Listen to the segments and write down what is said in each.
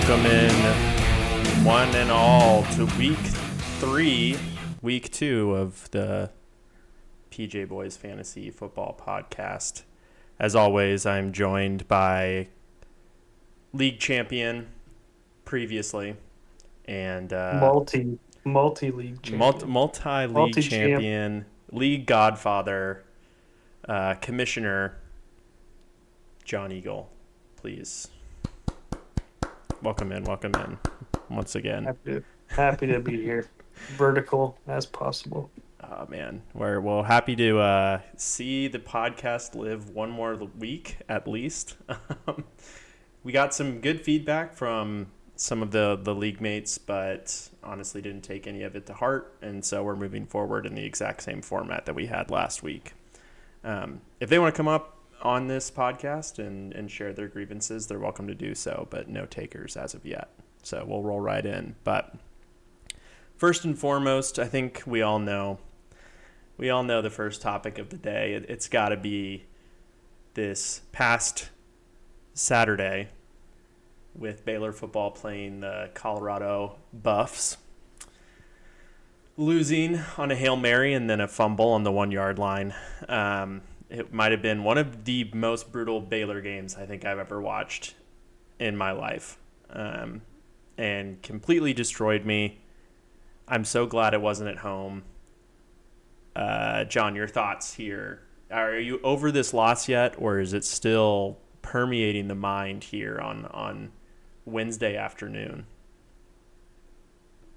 Welcome in one and all to week 2 of the PJ Boys Fantasy Football Podcast. As always, I'm joined by league champion previously and Multi-league champion. multi-league Multi-champ. champion, league godfather, commissioner John Eagle. Please welcome in once again. Happy to be here. Vertical as possible. Oh man, we're happy to see the podcast live one more week at least. We got some good feedback from some of the league mates, but honestly didn't take any of it to heart, and so we're moving forward in the exact same format that we had last week. If they want to come up on this podcast and share their grievances, they're welcome to do so, but no takers as of yet. So we'll roll right in. But first and foremost, I think we all know the first topic of the day. It's got to be this past Saturday with Baylor football playing the Colorado Buffs, losing on a Hail Mary and then a fumble on the 1 yard line. It might have been one of the most brutal Baylor games I think I've ever watched in my life, and completely destroyed me. I'm so glad it wasn't at home. John, your thoughts here. Are you over this loss yet, or is it still permeating the mind here on Wednesday afternoon?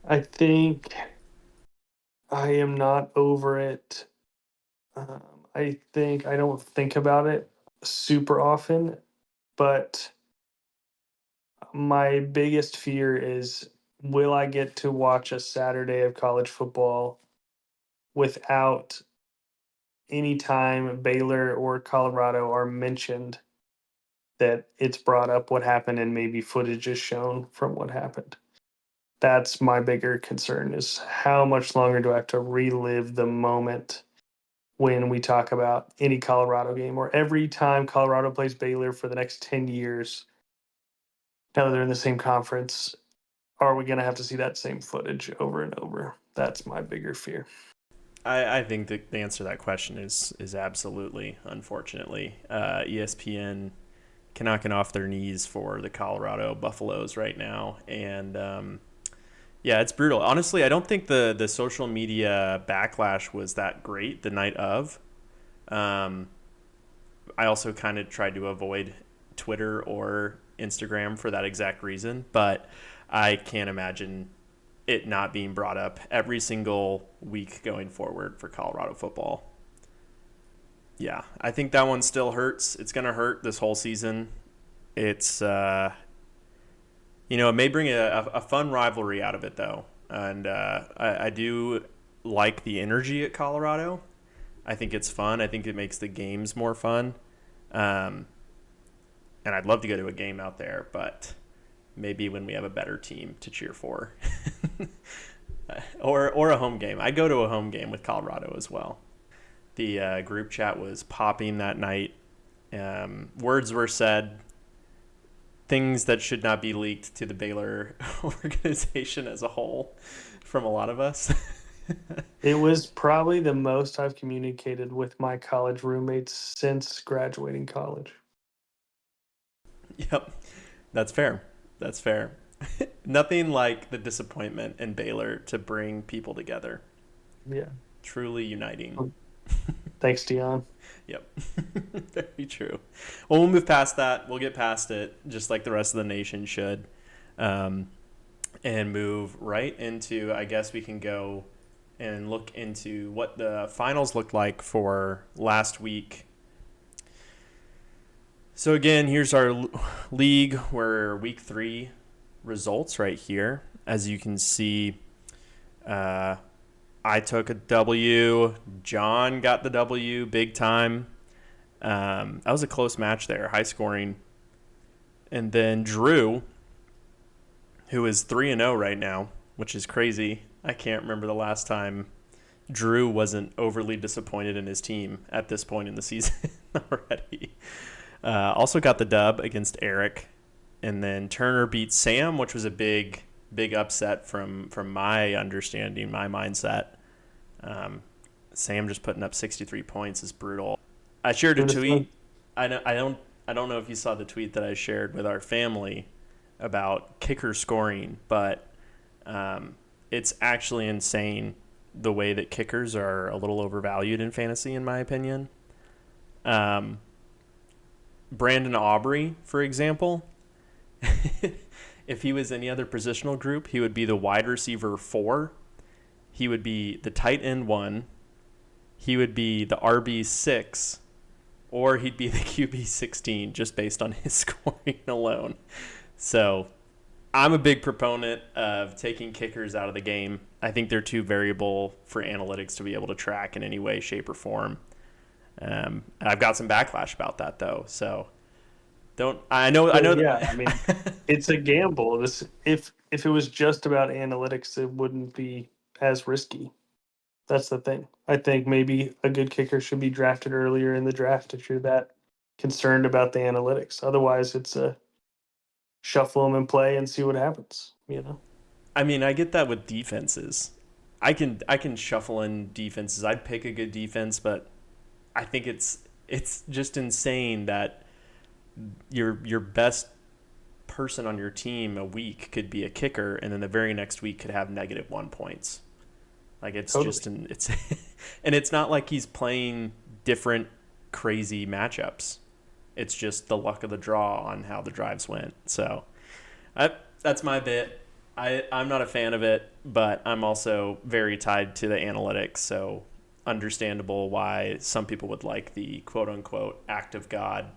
I think I am not over it. I don't think about it super often, but my biggest fear is, will I get to watch a Saturday of college football without any time Baylor or Colorado are mentioned, that it's brought up what happened and maybe footage is shown from what happened? That's my bigger concern, is how much longer do I have to relive the moment when we talk about any Colorado game, or every time Colorado plays Baylor for the next 10 years, now that they're in the same conference, are we going to have to see that same footage over and over? That's my bigger fear. I think the answer to that question is absolutely, unfortunately. ESPN cannot get off their knees for the Colorado Buffaloes right now. And yeah, it's brutal. Honestly, I don't think the social media backlash was that great the night of. I also kind of tried to avoid Twitter or Instagram for that exact reason, but I can't imagine it not being brought up every single week going forward for Colorado football. Yeah, I think that one still hurts. It's going to hurt this whole season. It's, it may bring a fun rivalry out of it, though. And I do like the energy at Colorado. I think it's fun. I think it makes the games more fun. And I'd love to go to a game out there, but maybe when we have a better team to cheer for. or a home game. I'd go to a home game with Colorado as well. The group chat was popping that night. Words were said, things that should not be leaked to the Baylor organization as a whole from a lot of us. It was probably the most I've communicated with my college roommates since graduating college. Yep, that's fair. That's fair. Nothing like the disappointment in Baylor to bring people together. Yeah. Truly uniting. Thanks, Dion. Yep. Very true. Well, we'll move past that. We'll get past it, just like the rest of the nation should, and move right into, I guess we can go and look into what the finals looked like for last week. So again, here's our league, where week 3 results right here. As you can see, I took a W. John got the W big time. That was a close match there, high scoring. And then Drew, who is 3-0 right now, which is crazy. I can't remember the last time Drew wasn't overly disappointed in his team at this point in the season already. Also got the dub against Eric. and then Turner beat Sam, which was a big upset from my understanding, my mindset. Um, Sam just putting up 63 points is brutal. I shared a It was fun. tweet. I don't know if you saw the tweet that I shared with our family about kicker scoring, but it's actually insane the way that kickers are a little overvalued in fantasy, in my opinion. Um, Brandon Aubrey, for example, if he was any other positional group, he would be the wide receiver 4. He would be the tight end 1. He would be the RB 6, or he'd be the QB 16, just based on his scoring alone. So I'm a big proponent of taking kickers out of the game. I think they're too variable for analytics to be able to track in any way, shape, or form. And I've got some backlash about that though. So don't I Well, know yeah, I mean, that it's a gamble. This if it was just about analytics, it wouldn't be as risky. That's the thing. I think maybe a good kicker should be drafted earlier in the draft if you're that concerned about the analytics. Otherwise, it's a shuffle them and play and see what happens. You know. I mean, I get that with defenses. I can shuffle in defenses. I'd pick a good defense, but I think it's just insane that your best person on your team a week could be a kicker, and then the very next week could have -1 points. Like it's Totally. just it's and it's not like he's playing different crazy matchups. It's just the luck of the draw on how the drives went. So that's my bit. I'm not a fan of it, but I'm also very tied to the analytics. So understandable why some people would like the quote unquote act of God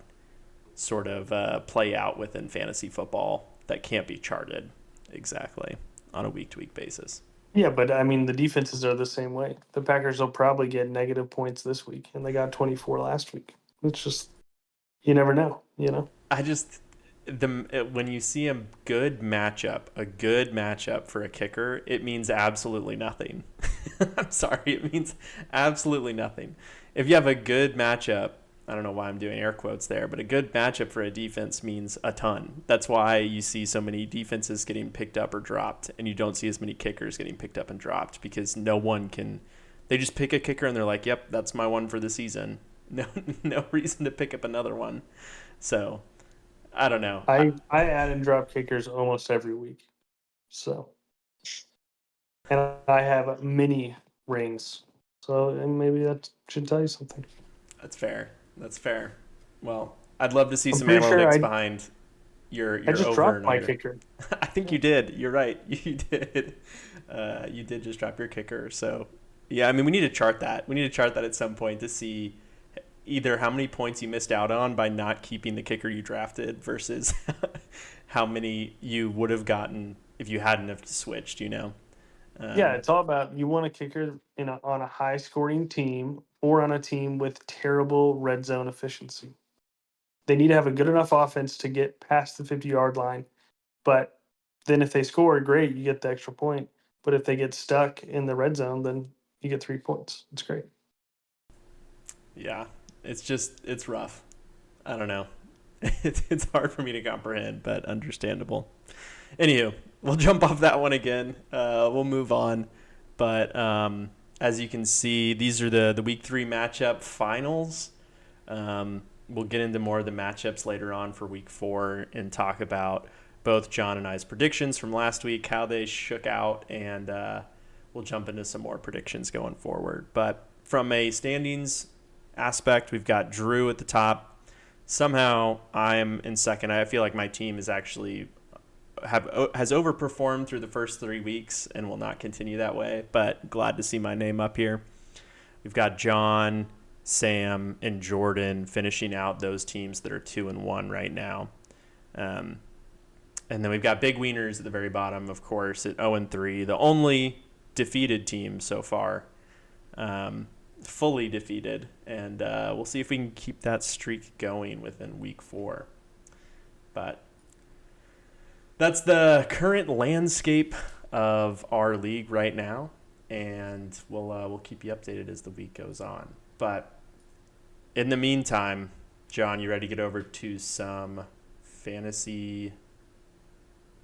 sort of play out within fantasy football that can't be charted exactly on a week to week basis. Yeah, but I mean, the defenses are the same way. The Packers will probably get negative points this week, and they got 24 last week. It's just you never know. You know. I just when you see a good matchup for a kicker, it means absolutely nothing. I'm sorry, it means absolutely nothing. If you have a good matchup, I don't know why I'm doing air quotes there, but a good matchup for a defense means a ton. That's why you see so many defenses getting picked up or dropped, and you don't see as many kickers getting picked up and dropped because no one can. They just pick a kicker and they're like, "Yep, that's my one for the season." No, no reason to pick up another one. So I don't know. I add and drop kickers almost every week. So, and I have many rings. So, and maybe that should tell you something. That's fair. That's fair. Well, I'd love to see I'm some pretty sure analytics behind I your just over dropped and my under. kicker. I think you did. You're right. You did. You did just drop your kicker. So yeah, I mean, we need to chart that. We need to chart that at some point to see either how many points you missed out on by not keeping the kicker you drafted versus how many you would have gotten if you hadn't have switched. You know. Yeah, Um, it's all about you want a kicker on a high scoring team or on a team with terrible red zone efficiency. They need to have a good enough offense to get past the 50-yard line. But then if they score, great, you get the extra point. But if they get stuck in the red zone, then you get 3 points. It's great. yeah, it's rough. I don't know. It's hard for me to comprehend, but understandable. Anywho, we'll jump off that one again. We'll move on. But as you can see, these are the week 3 matchup finals. We'll get into more of the matchups later on for week 4 and talk about both John and I's predictions from last week, how they shook out, and we'll jump into some more predictions going forward. But from a standings aspect, we've got Drew at the top. Somehow I'm in second. I feel like my team is actually has overperformed through the first 3 weeks and will not continue that way. But glad to see my name up here. We've got John, Sam, and Jordan finishing out those teams that are 2-1 right now. Um, and then we've got Big Wieners at the very bottom, of course, at 0-3, the only defeated team so far, fully defeated. And we'll see if we can keep that streak going within week 4. But that's the current landscape of our league right now, and we'll keep you updated as the week goes on. But in the meantime, John, you ready to get over to some fantasy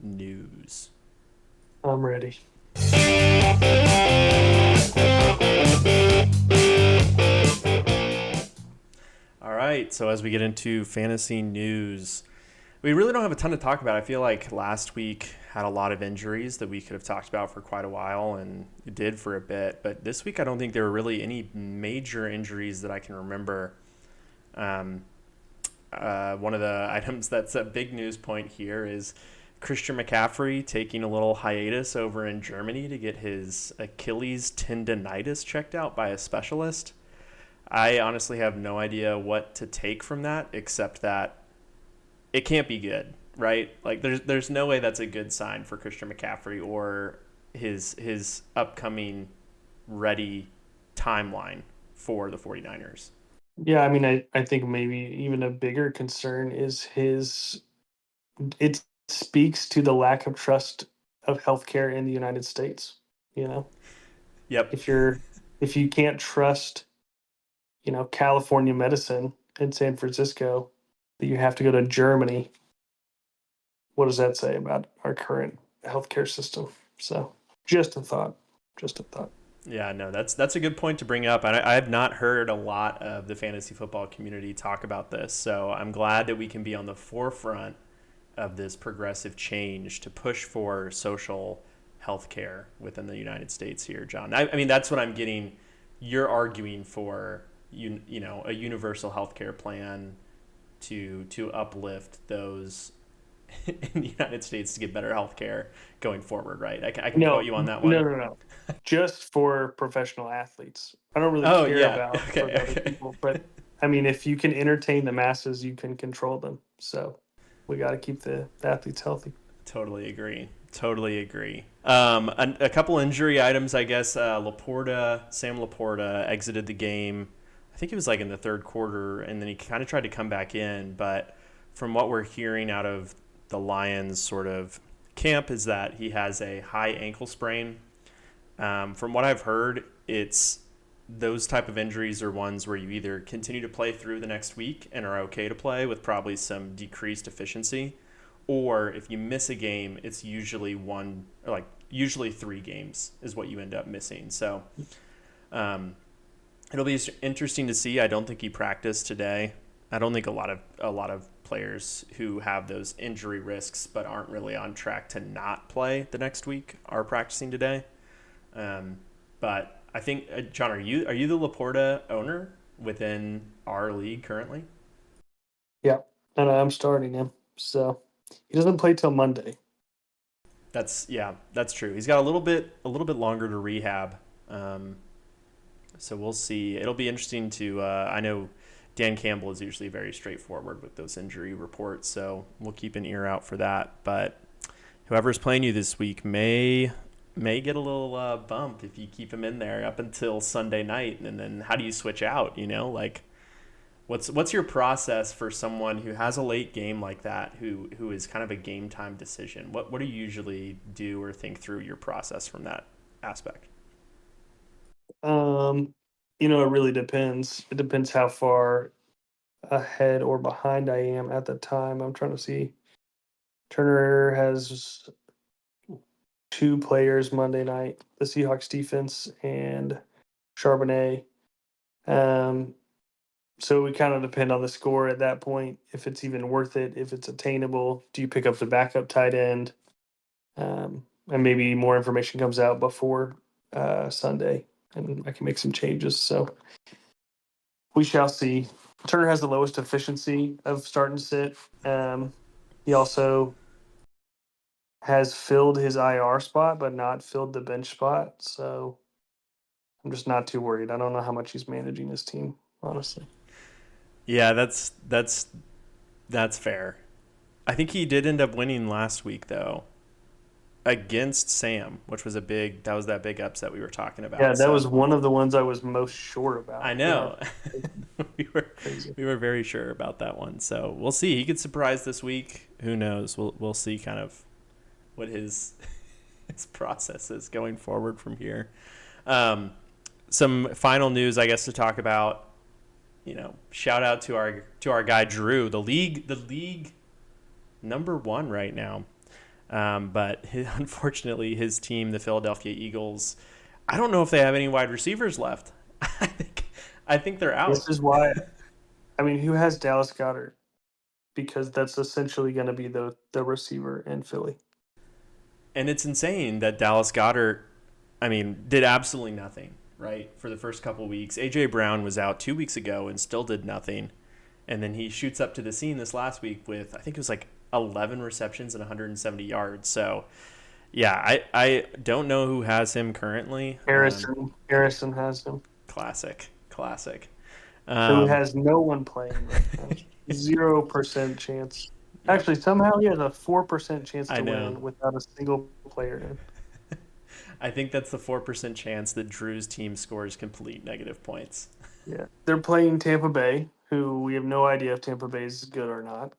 news. I'm ready. All right, so as we get into fantasy news, we really don't have a ton to talk about. I feel like last week had a lot of injuries that we could have talked about for quite a while, and it did for a bit. But this week, I don't think there were really any major injuries that I can remember. Um, One of the items that's a big news point here is Christian McCaffrey taking a little hiatus over in Germany to get his Achilles tendonitis checked out by a specialist. I honestly have no idea what to take from that, except that it can't be good, right? Like there's no way that's a good sign for Christian McCaffrey or his upcoming ready timeline for the 49ers. Yeah, I mean, I think maybe even a bigger concern is it speaks to the lack of trust of healthcare in the United States. You know, Yep. if you're if you can't trust, California medicine in San Francisco, that you have to go to Germany, what does that say about our current healthcare system? So, just a thought. Just a thought. Yeah, no, that's a good point to bring up. I have not heard a lot of the fantasy football community talk about this, so I'm glad that we can be on the forefront of this progressive change to push for social health care within the United States here, John. I mean, that's what I'm getting. You're arguing for a universal health care plan to uplift those in the United States to get better health care going forward, right? I can quote No, you on that no, one. no, no. Just for professional athletes. I don't really Oh care yeah. about for the Okay. other Okay. people, but I mean, if you can entertain the masses, you can control them. So we got to keep the athletes healthy. Totally agree. Totally agree. A couple injury items, I guess. Sam Laporta exited the game. I think it was like in the third quarter, and then he kind of tried to come back in. But from what we're hearing out of the Lions sort of camp is that he has a high ankle sprain. From what I've heard, it's those type of injuries are ones where you either continue to play through the next week and are okay to play with probably some decreased efficiency, or if you miss a game, it's usually 3 games is what you end up missing. So um, it'll be interesting to see. I don't think he practiced today. I don't think a lot of players who have those injury risks but aren't really on track to not play the next week are practicing today. But I think John, are you the Laporta owner within our league currently? Yeah, and I'm starting him. So he doesn't play till Monday. That's true. He's got a little bit longer to rehab. Um, so we'll see. It'll be interesting to. I know Dan Campbell is usually very straightforward with those injury reports, so we'll keep an ear out for that. But whoever's playing you this week may get a little bump if you keep him in there up until Sunday night, and then how do you switch out? Like what's your process for someone who has a late game like that, who is kind of a game time decision? What do you usually do or think through your process from that aspect? Um, it really depends. It depends how far ahead or behind I am at the time. I'm trying to see. Turner has two players Monday night, the Seahawks defense and Charbonnet. Um, so we kind of depend on the score at that point, if it's even worth it, if it's attainable. Do you pick up the backup tight end? And maybe more information comes out before Sunday, and I can make some changes. So we shall see. Turner has the lowest efficiency of start and sit. He also has filled his IR spot, but not filled the bench spot. So I'm just not too worried. I don't know how much he's managing his team, honestly. Yeah, that's fair. I think he did end up winning last week though against Sam, which was that big upset we were talking Yeah, about. that So was one of the ones I was most sure I about. Yeah, know. we were crazy. we were very sure about that one. So we'll see. He could surprise this week. Who knows? We'll see kind of what his his process is going forward from here. Some final news, I guess, to talk about. Shout out to our guy Drew, the league number one right now. But unfortunately, his team, the Philadelphia Eagles, I don't know if they have any wide receivers left. I think I think they're This out. is why. I mean, who has Dallas Goddard? Because that's essentially going to be the receiver in Philly. And it's insane that Dallas Goddard, I mean, did absolutely nothing, right? For the first couple of weeks. AJ Brown was out 2 weeks ago and still did nothing. And then he shoots up to the scene this last week with, I think it was like 11 receptions and 170 yards. So, yeah, I don't know who has him currently. Harrison has him. Classic, classic. Who Um, has no one playing right now. 0% chance. Actually, somehow he has a 4% chance I to know. win without a single player in. I think that's the 4% chance that Drew's team scores complete negative points. Yeah. They're playing Tampa Bay, who we have no idea if Tampa Bay is good or not.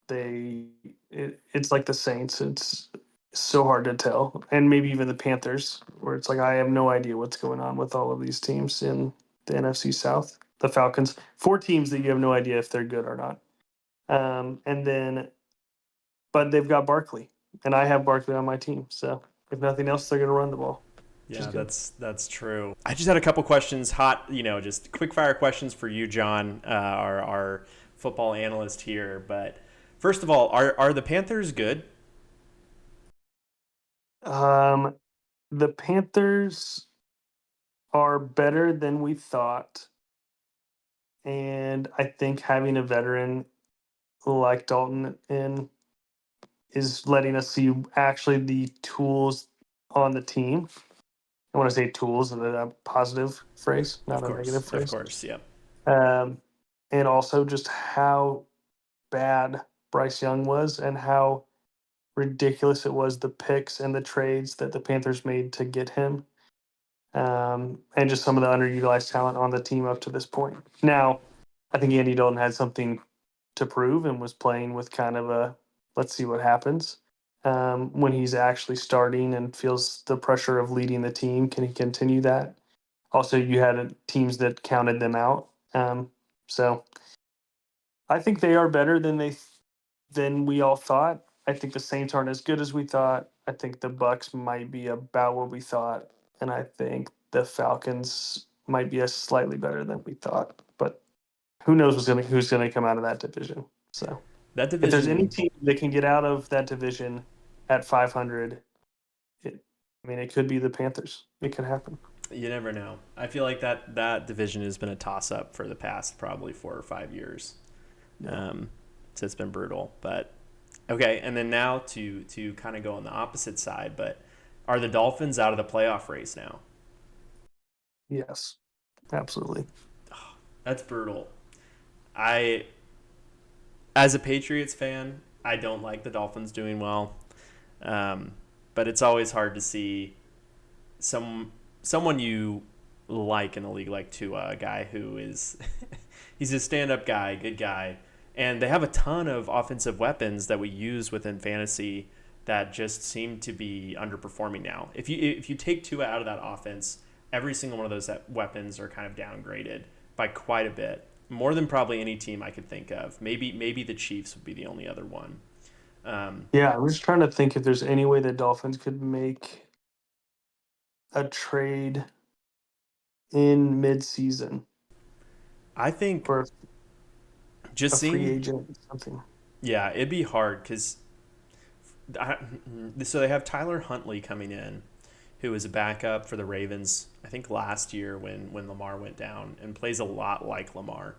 It's like the Saints. It's so hard to tell. And maybe even the Panthers, where it's like I have no idea what's going on with all of these teams in the NFC South. The Falcons, four teams that you have no idea if they're good or not. And then, but they've got Barkley, and I have Barkley on my team. So if nothing else, they're going to run the ball, which is Yeah, good. that's true. I just had a couple questions, hot, just quick fire questions for you, John, our football analyst here. But first of all, are the Panthers good? Um, the Panthers are better than we thought, and I think having a veteran like Dalton in is letting us see actually the tools on the team. I want to say tools in a positive phrase, not a negative Of phrase. course, yeah. Um, and also just how bad Bryce Young was and how ridiculous it was the picks and the trades that the Panthers made to get him. And just some of the underutilized talent on the team up to this point. Now, I think Andy Dalton had something to prove and was playing with kind of a let's see what happens when he's actually starting and feels the pressure of leading the team. Can he continue that? Also, you had teams that counted them out. So I think they are better than we all thought. I think the Saints aren't as good as we thought. I think the Bucks might be about what we thought, and I think the Falcons might be a slightly better than we thought. But who knows who's gonna come out of that division? So That if there's any division, team that can get out of that division at 500, I mean, it could be the Panthers. It could happen. you never know. I feel like that division has been a toss up for the past probably 4 or 5 years. Yeah. So it's been brutal. But okay, and then now to kind of go on the opposite side, but are the Dolphins out of the playoff race now? Yes. Absolutely. That's brutal. I, as a Patriots fan, I don't like the Dolphins doing well, um, but it's always hard to see someone you like in a league like Tua, a guy who is he's a stand-up guy, good guy, and they have a ton of offensive weapons that we use within fantasy that just seem to be underperforming now. If you take Tua out of that offense, every single one of those weapons are kind of downgraded by quite a bit, more than probably any team I could think of. Maybe the Chiefs would be the only other one. Um, Yeah, I'm just trying to think if there's any way the Dolphins could make a trade in mid-season I think for just a free seeing, agent or something. yeah, it'd be hard because so they have Tyler Huntley coming in, who was a backup for the Ravens, I think last year when Lamar went down, and plays a lot like Lamar.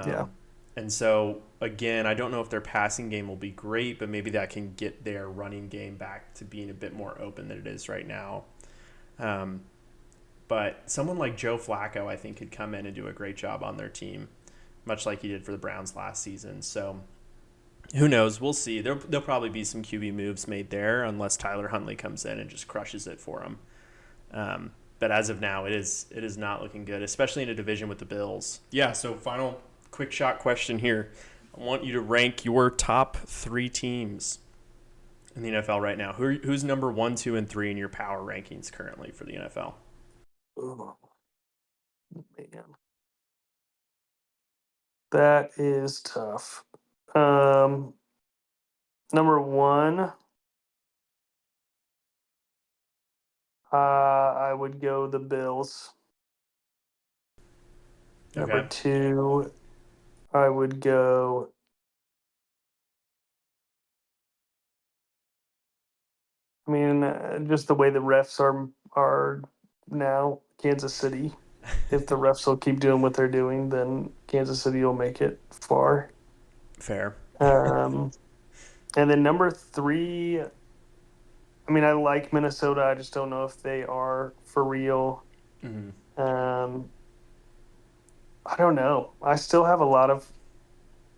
Yeah. Um, and so again, I don't know if their passing game will be great, but maybe that can get their running game back to being a bit more open than it is right now. Um, but someone like Joe Flacco, I think, could come in and do a great job on their team, much like he did for the Browns last season. So who knows? We'll see. There'll probably be some QB moves made there, unless Tyler Huntley comes in and just crushes it for him. But as of now, it is not looking good, especially in a division with the Bills. Yeah. So final quick shot question here. I want you to rank your top three teams in the NFL right now. Who's number one, two, and three in your power rankings currently for the NFL? Oh, man. That is tough. Um, number one, I would go the Bills. Number Okay. two, I would go. I mean, just the way the refs are now, Kansas City. If the refs will keep doing what they're doing, then Kansas City will make it far. Fair. Um, and then number three, I mean, I like Minnesota. I just don't know if they are for real. Hmm. Um, I don't know. I still have a lot of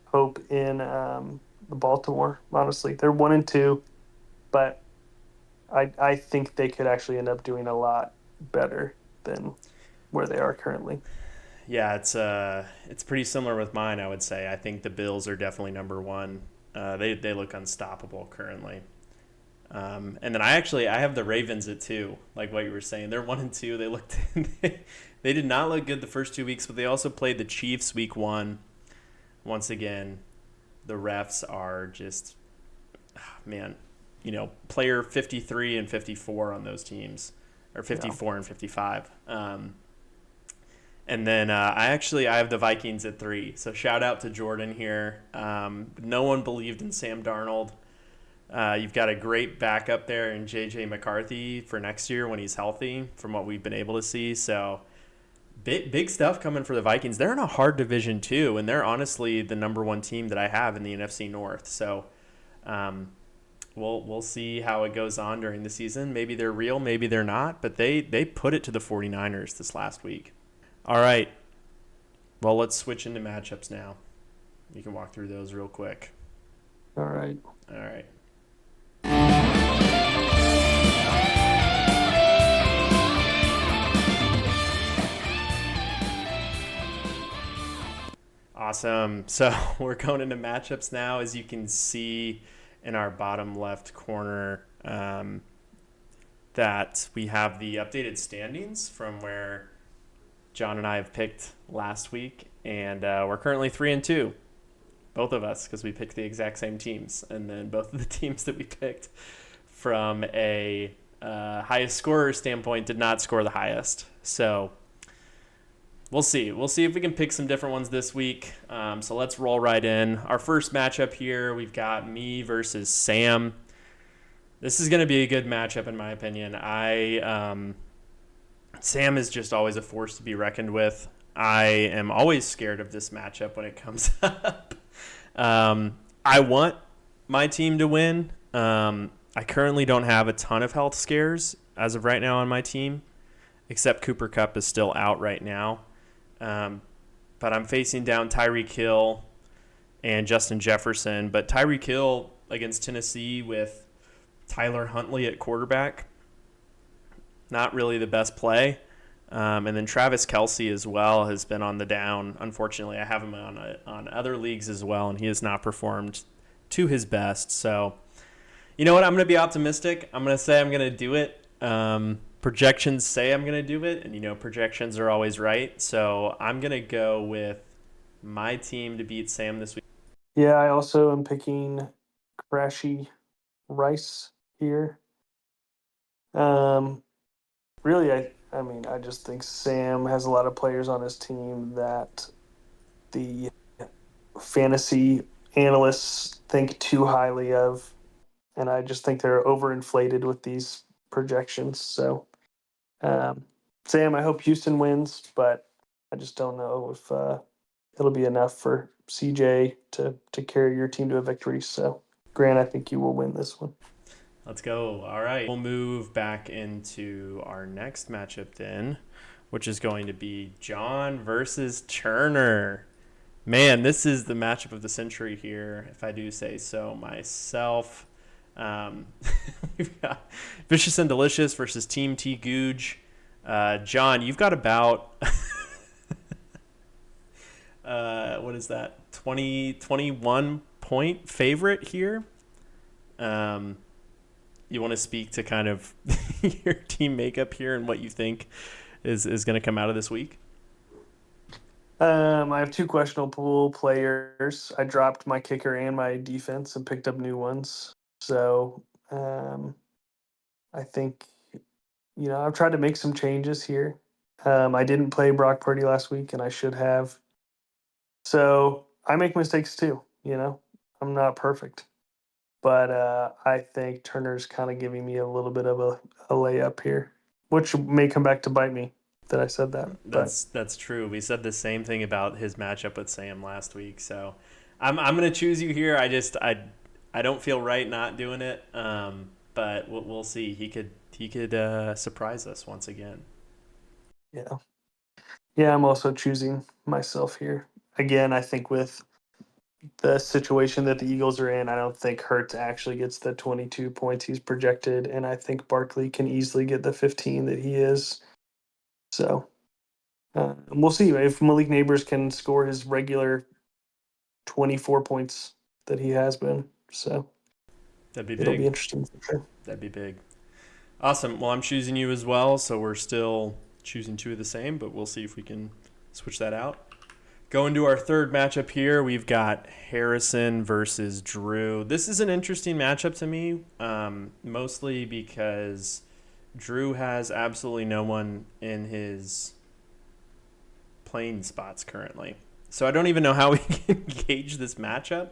hope in the Baltimore. Honestly, they're 1-2, but I think they could actually end up doing a lot better than where they are currently. Yeah, it's pretty similar with mine. I would say. I think the Bills are definitely number one. They look unstoppable currently. And then I have the Ravens at two, like what you were saying. They're 1-2. They looked they did not look good the first 2 weeks, but they also played the Chiefs week one. Once again, the refs are just man, player 53 and 54 on those teams, or Yeah. 54 and 55. And then I have the Vikings at three. So shout out to Jordan here. No one believed in Sam Darnold. You've got a great backup there in JJ McCarthy for next year when he's healthy, from what we've been able to see. So big stuff coming for the Vikings. They're in a hard division too, and they're honestly the number one team that I have in the NFC North. So um, we'll see how it goes on during the season. Maybe they're real, maybe they're not, but they put it to the 49ers this last week. All right. Well, let's switch into matchups now. You can walk through those real quick. All right. All right. Awesome. So we're going into matchups now. As you can see in our bottom left corner, that we have the updated standings from where John and I have picked last week, and we're currently 3-2, both of us, because we picked the exact same teams, and then both of the teams that we picked from a highest scorer standpoint did not score the highest. So we'll see. We'll see if we can pick some different ones this week. So let's roll right in. Our first matchup here, we've got me versus Sam. This is going to be a good matchup in my opinion. Sam is just always a force to be reckoned with. I am always scared of this matchup when it comes up. I want my team to win. I currently don't have a ton of health scares as of right now on my team, except Cooper Kupp is still out right now. But I'm facing down Tyreek Hill and Justin Jefferson. But Tyreek Hill against Tennessee with Tyler Huntley at quarterback, not really the best play. And then Travis Kelce as well has been on the down. Unfortunately, I have him on other leagues as well, and he has not performed to his best. So, you know what? I'm going to be optimistic. I'm going to say I'm going to do it. Projections say I'm going to do it, and projections are always right. So I'm going to go with my team to beat Sam this week. Yeah, I also am picking Crashy Rice here. Um, really, I mean, I just think Sam has a lot of players on his team that the fantasy analysts think too highly of, and I just think they're overinflated with these projections. So, um, Sam, I hope Houston wins, but I just don't know if it'll be enough for CJ to carry your team to a victory. So, Grant, I think you will win this one. Let's go. All right. We'll move back into our next matchup then, which is going to be John versus Turner. Man, this is the matchup of the century here, if I do say so myself. Um, we've got Vicious and Delicious versus Team T Googe. John, you've got about what is that? 21 point favorite here. Um, you want to speak to kind of your team makeup here and what you think is going to come out of this week? I have two questionable players. I dropped my kicker and my defense and picked up new ones. So I think I've tried to make some changes here. I didn't play Brock Purdy last week, and I should have. So I make mistakes too. I'm not perfect, but I think Turner's kind of giving me a little bit of a layup here, which may come back to bite me that I said that. But That's true. We said the same thing about his matchup with Sam last week. So I'm gonna choose you here. I don't feel right not doing it. But we'll see. He could surprise us once again. yeah, yeah, I'm also choosing myself here. Again, I think with the situation that the Eagles are in, I don't think Hurts actually gets the 22 points he's projected, and I think Barkley can easily get the 15 that he is. So we'll see if Malik Neighbors can score his regular 24 points that he has been. So That'd be it'll be big. interesting for sure. That'd be big. Awesome. Well, I'm choosing you as well, so we're still choosing two of the same, but we'll see if we can switch that out. Going to our third matchup here, we've got Harrison versus Drew. This is an interesting matchup to me, mostly because Drew has absolutely no one in his playing spots currently. So I don't even know how we can gauge this matchup.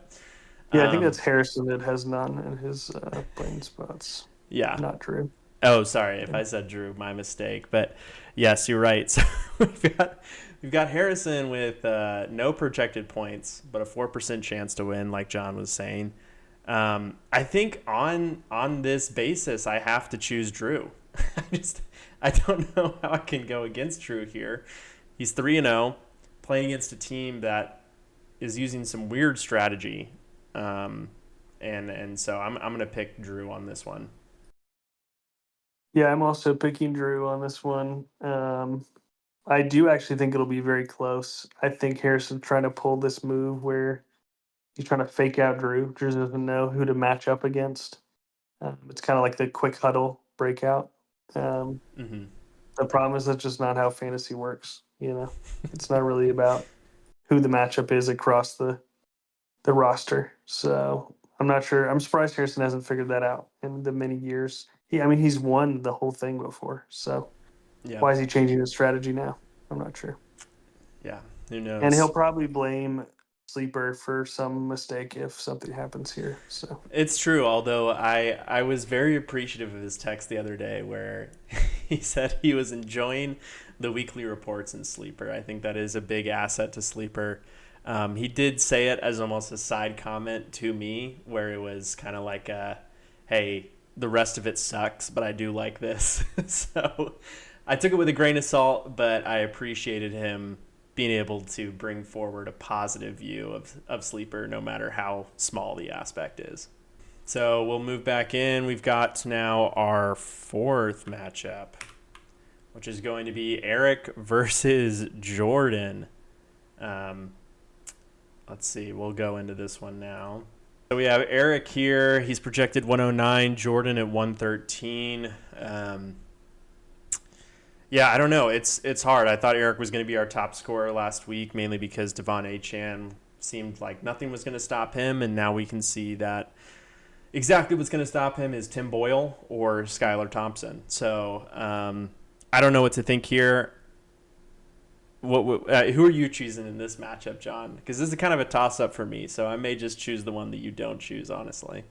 Yeah, I think Um, that's Harrison that has none in his playing spots, yeah. not Drew. Oh, sorry if Yeah. I said Drew, my mistake. But yes, you're right. So we've got Harrison with no projected points, but a 4% chance to win, like John was saying. I think on this basis, I have to choose Drew. I don't know how I can go against Drew here. He's 3-0, playing against a team that is using some weird strategy, and so I'm gonna pick Drew on this one. Yeah, I'm also picking Drew on this one. I do actually think it'll be very close. I think Harrison's trying to pull this move where he's trying to fake out Drew. Drew doesn't know who to match up against. It's kind of like the quick huddle breakout. Um, Hmm. the problem is that's just not how fantasy works. It's not really about who the matchup is across the roster. So I'm not sure. I'm surprised Harrison hasn't figured that out in the many years. He's won the whole thing before. So Yeah, why is he changing his strategy now? I'm not sure. yeah. Who And he'll knows? probably blame Sleeper for some mistake if something happens here. So It's true. Although I was very appreciative of his text the other day where he said he was enjoying the weekly reports in Sleeper. I think that is a big asset to Sleeper. He did say it as almost a side comment to me, where it was kind of like, "Hey, the rest of it sucks, but I do like this." So I took it with a grain of salt, but I appreciated him being able to bring forward a positive view of Sleeper, no matter how small the aspect is. So we'll move back in. We've got now our fourth matchup, which is going to be Eric versus Jordan. Um, let's see. We'll go into this one now. So we have Eric here. He's projected 109, Jordan at 113. Yeah, I don't know. It's hard. I thought Eric was going to be our top scorer last week, mainly because Devon Achane seemed like nothing was going to stop him, and now we can see that exactly what's going to stop him is Tim Boyle or Skylar Thompson. So I don't know what to think here. Who are you choosing in this matchup, John? Because this is kind of a toss-up for me, so I may just choose the one that you don't choose, honestly.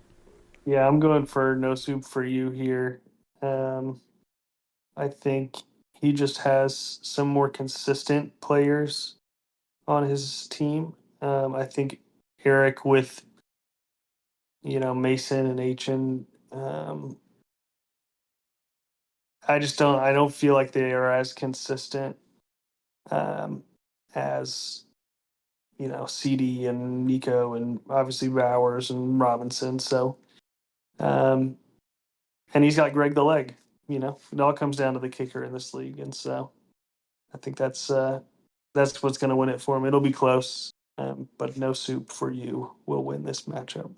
yeah, I'm going for no soup for you here. Um, I think he just has some more consistent players on his team. I think Eric with Mason and Achin. I don't feel like they are as consistent um, as CD and Nico and obviously Bowers and Robinson. So um, and he's got Greg the leg. It all comes down to the kicker in this league, and so I think that's what's going to win it for him. It'll be close, but no soup for you will win this matchup.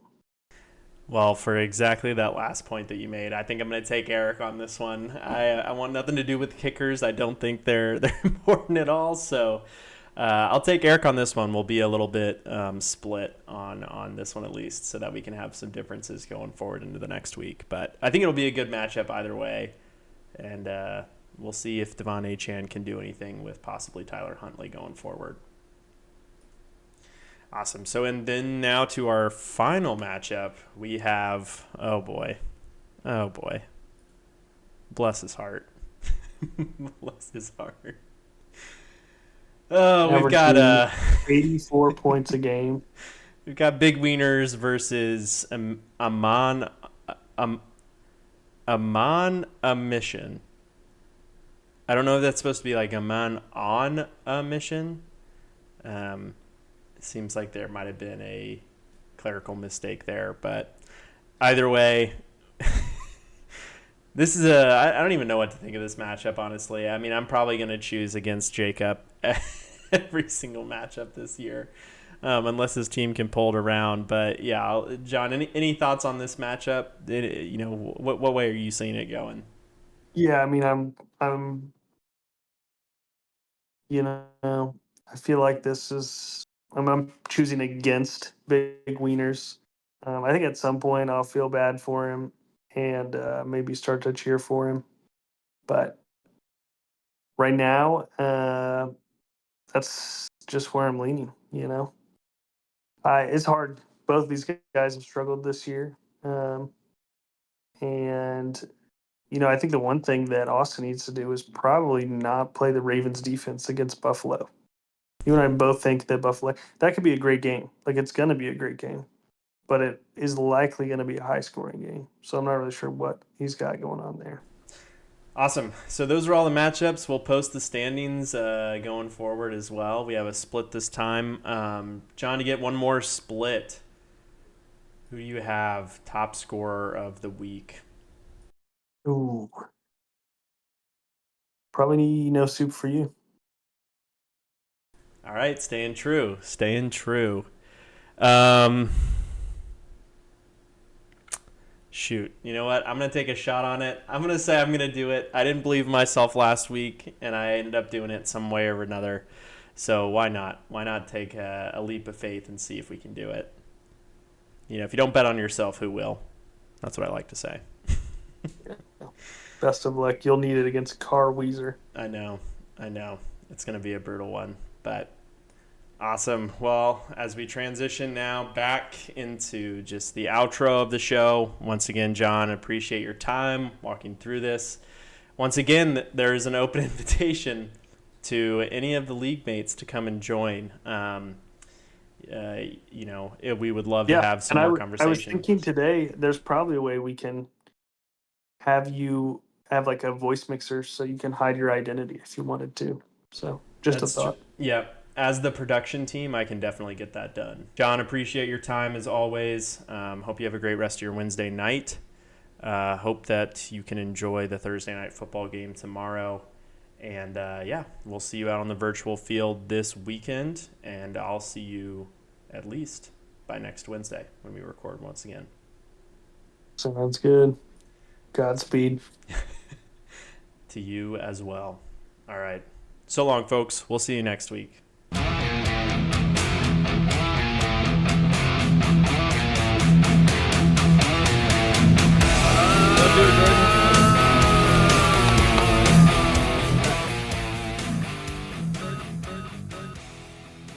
Well, for exactly that last point that you made, I think I'm going to take Eric on this one. I want nothing to do with kickers. I don't think they're important at all. So I'll take Eric on this one. We'll be a little bit split on this one at least, so that we can have some differences going forward into the next week. But I think it'll be a good matchup either way. And we'll see if Devon Achane can do anything with possibly Tyler Huntley going forward. Awesome. So, and then now to our final matchup, we have, oh boy. Bless his heart. Bless his heart. Oh, we've got Averaging 84 points a game. we've got Big Wieners versus Amon a mission. I don't know if that's supposed to be like Amon on a mission. It seems like there might have been a clerical mistake there, but either way, this is I don't even know what to think of this matchup, honestly. I mean, I'm probably going to choose against Jacob every single matchup this year, unless his team can pull it around. But yeah, John, any thoughts on this matchup? What way are you seeing it going? Yeah, I mean, I'm, you know, I feel like this is, I'm choosing against Big Wieners. I think at some point I'll feel bad for him and maybe start to cheer for him. But right now, that's just where I'm leaning. It's hard. Both these guys have struggled this year, and I think the one thing that Austin needs to do is probably not play the Ravens defense against Buffalo. You and I both think that Buffalo that could be a great game. Like it's going to be a great game, but it is likely going to be a high scoring game. So I'm not really sure what he's got going on there. Awesome. So those are all the matchups. We'll post the standings going forward as well. We have a split this time. John, to get one more split, who do you have top scorer of the week? Ooh, probably no soup for you. All right, staying true. Staying true. Um, Shoot. You know what? I'm going to take a shot on it. I'm going to say I'm going to do it. I didn't believe myself last week, and I ended up doing it some way or another. So why not? Why not take a leap of faith and see if we can do it? If you don't bet on yourself, who will? That's what I like to say. Best of luck. You'll need it against Carl Weezer. I know. It's going to be a brutal one, but awesome. Well, as we transition now back into just the outro of the show, once again, John, appreciate your time walking through this. Once again, there is an open invitation to any of the league mates to come and join. We would love to have some more conversation. I was thinking today, there's probably a way we can have you have like a voice mixer so you can hide your identity if you wanted to. So just a thought. Yeah. As the production team, I can definitely get that done. John, appreciate your time as always. Hope you have a great rest of your Wednesday night. Hope that you can enjoy the Thursday night football game tomorrow. And we'll see you out on the virtual field this weekend. And I'll see you at least by next Wednesday when we record once again. Sounds good. Godspeed. To you as well. All right. So long, folks. We'll see you next week.